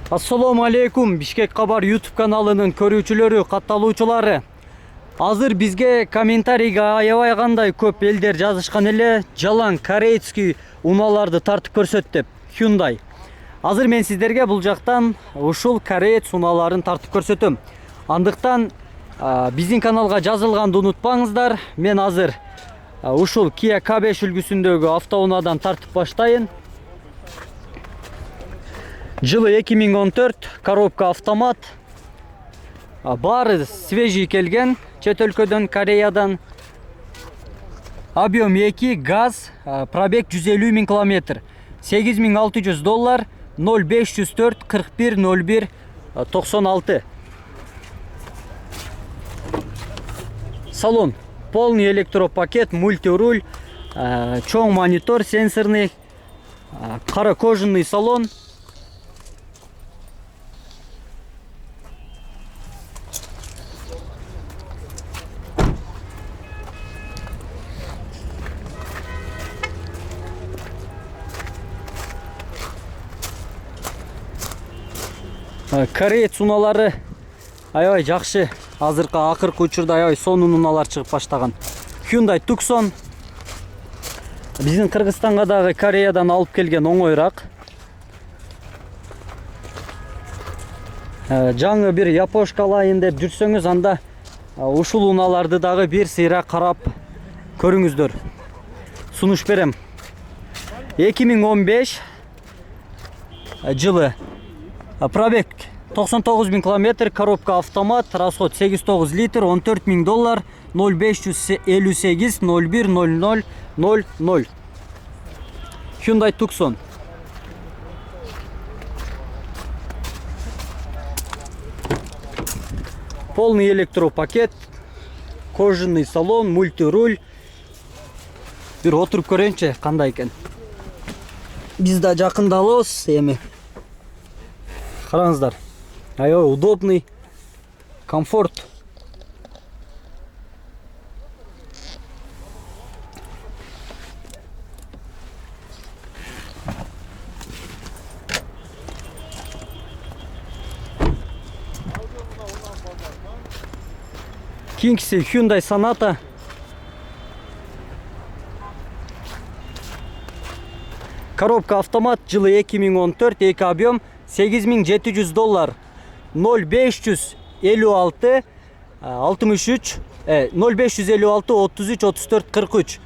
Assalamu alaikum. Bishkek Kabar YouTube kanalının көрүүчүлөрү, катталуучулары. Азыр бизге комментарийга аябай кандай көп элдер жазышкан эле, жалаң корейский унааларды тартып көрсөт деп. Hyundai. Азыр мен сиздерге бул жактан ушул кореец унааларын тартып көрсөтөм. Андыктан биздин каналга жазылганды унутпаңыздар. Мен азыр ушул Kia K5 үлгүсүндөгү автоунаадан тартып баштайын. Жылы 2014, коробка автомат. Бары свежий келген, чет өлкөдөн, Кореядан. Объем 2, газ, пробег 150 000 километр. $8600, 0504 41 01 96. Салон полный электропакет, мультируль, чоң монитор, сенсорный, кара кожаный салон. Кореец унаалары аябай жакшы. Азыркы акыркы учурда аябай сонун унаалар чыгып баштаган. Hyundai Tucson. Биздин Кыргызстанга дагы Кореядан алып келген оңойраак. Жаңы бир япошка алайын деп жүрсөңүз, анда ушул унааларды дагы бир сыйра карап көрүңүздөр. Сунуш берем. 2015 жылы. Пробег 99 000 километр, коробка автомат, расход 8-9 литр, $14 000, 0558 01 00 00. Hyundai Tucson. Полный электропакет, кожаный салон, мультируль. Бир отуруп көрөйүнчү кандай экен. Биз да жакында алабыз эми. Караңыздар. Аябай удобный, комфорт. Кийинкиси Hyundai Sonata. Коробка автомат, жылы 2014, 2 объем, $8700, 0556 63 0556 33 34 43.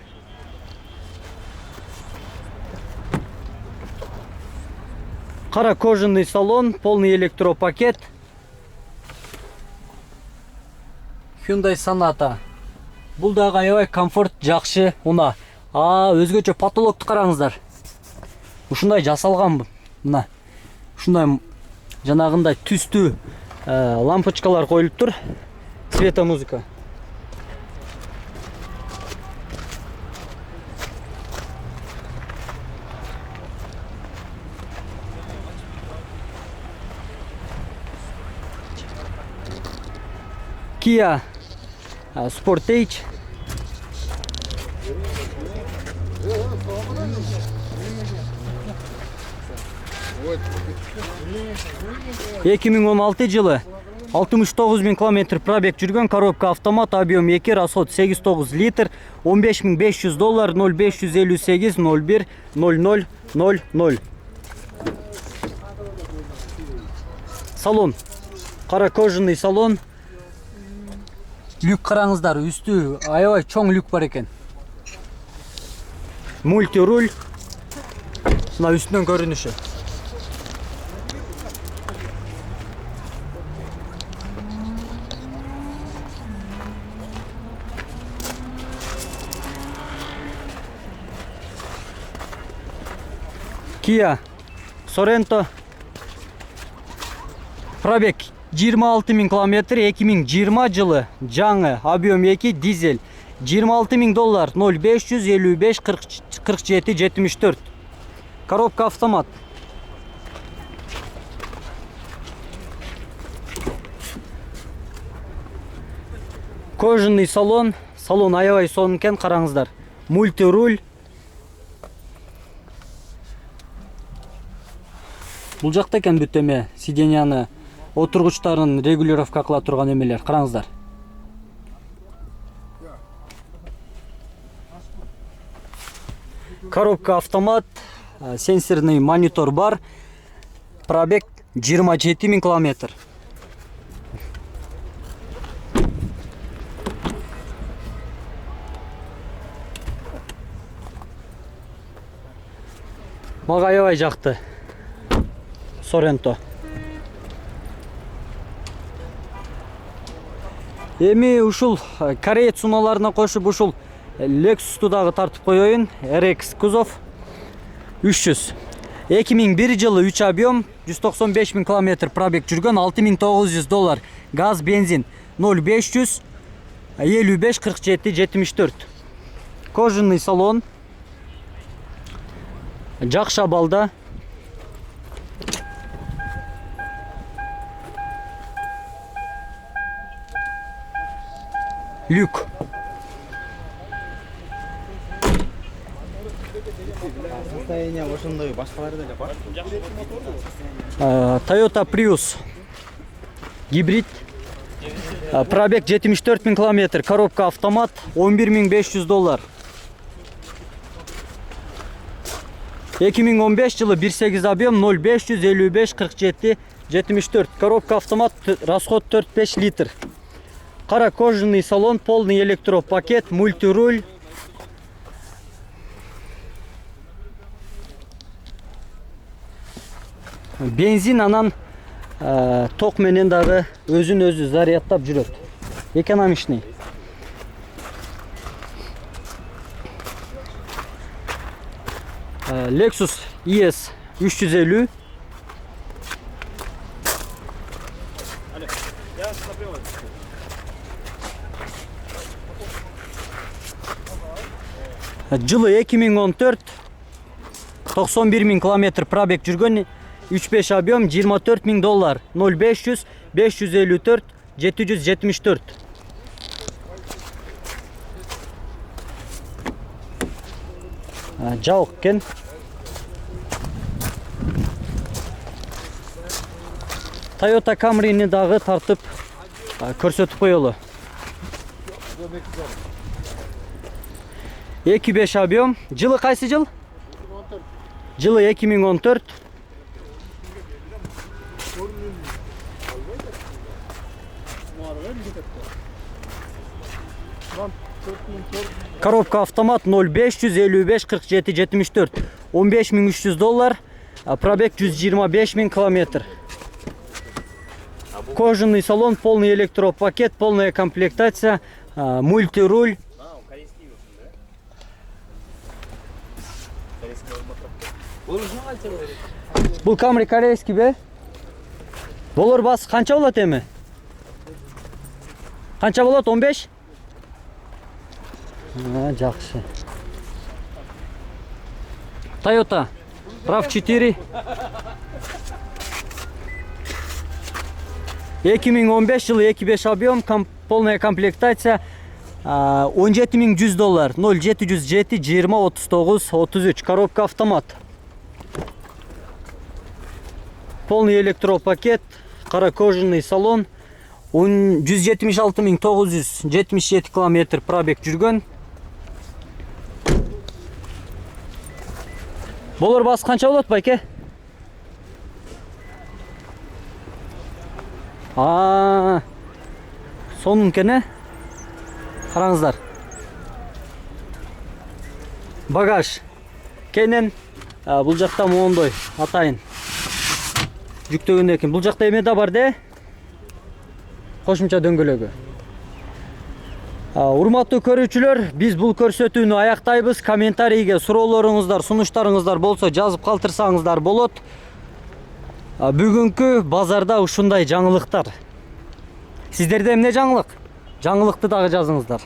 Кара кожаный салон, полный электропакет. Hyundai Sonata. Бул дагы аябай комфорт, жакшы уна. Өзгөчө потолокту караңыздар. Ушундай жасалган мына. Ушундай жанагындай түстүү лампочкалар коюлуп тур. Светомузыка. Kia Sportage. Эки миң он алты жылы 69 000 километр пробег жүргөн, коробка автомат, объем 2, расход 8-9 литр, $15500, 0558 01 00 00. Салон кара кожаный салон. Люк караңыздар, үстү аябай чоң люк бар экен. Мультируль. Мына үстүнөн көрүнүшү. Kia Sorento. Пробег 26 000 километр, 2020 жылы, жаңы, объем 2, дизель, $26000, 0555 47 74. Коробка автомат. Кожаный салон, салон аябай сонун экен, караңыздар. Мультируль. Бул жакта экен бүт эме сиденьяны отургучтарын регулировка кыла турган эмелер. Караңыздар. Коробка автомат, сенсорный монитор бар. Пробег 27 000 километр. Мага аябай жакты. Sorento. Эми ушул Кореец унааларына кошуп ушул Lexus'tu дагы тартып коеюн. RX кузов 300. 2001 жылы 3 объем, 195 000 километр пробег жүргөн, $6900. Газ, бензин 0500 55 47 74. Кожаный салон. Жакшы абалда. Люк. Состояние ошондой башкалары деле бар. Toyota Prius. Гибрид. Пробег 74 000 километр. Коробка автомат. $11 500. 2015 жылы 1.8 объем, 0555 47 74. Коробка автомат, расход 4-5 литр. Кара кожаный салон, полный электропакет, мультируль. Бензин анан ток менен дагы өзүн өзү зарядтап жүрөт. Экономичный. Lexus ES 350. Жылы 2014, 91 000 километр пробег жүргөн, 3.5 объем, $24 000, 0500 554 774. Жабык экен. Toyota Camry'ni дагы тартып көрсөтүп коелу. 2.5 объем. Жылы кайсы жыл? Жылы 2014. Коробка автомат 0500 55 47 74. $15 300. Пробег 125 000 километр. Кожаный салон, полный электропакет, полная комплектация, мультируль. Бул Camry корейский бе? Болор бас канча болот эми? Канча болот? 15? Жакшы. Toyota RAV4 2015 жылы 2.5 объем, полная комплектация, $17 100, 0707 20 39 33. Коробка автомат. Полный электропакет, кара кожаный салон, 176 977 километр пробег жүргөн. Болор бас канча болот байке? Сонун кене. Караңыздар. Багаж. Кенен бул жакта моондой атайын жүктөгөн экен. Бул жакта эме да бар де. Кошумча дөңгөлөгү. Урматтуу көрүүчүлөр, биз бул көрсөтүүнү аяктайбыз. Комментарийге суроолоруңуздар, сунуштарыңыздар болсо жазып калтырсаңыздар болот. Бүгүнкү базарда ушундай жаңылыктар. Сиздерде эмне жаңылык? Жаңылыкты дагы жазыңыздар.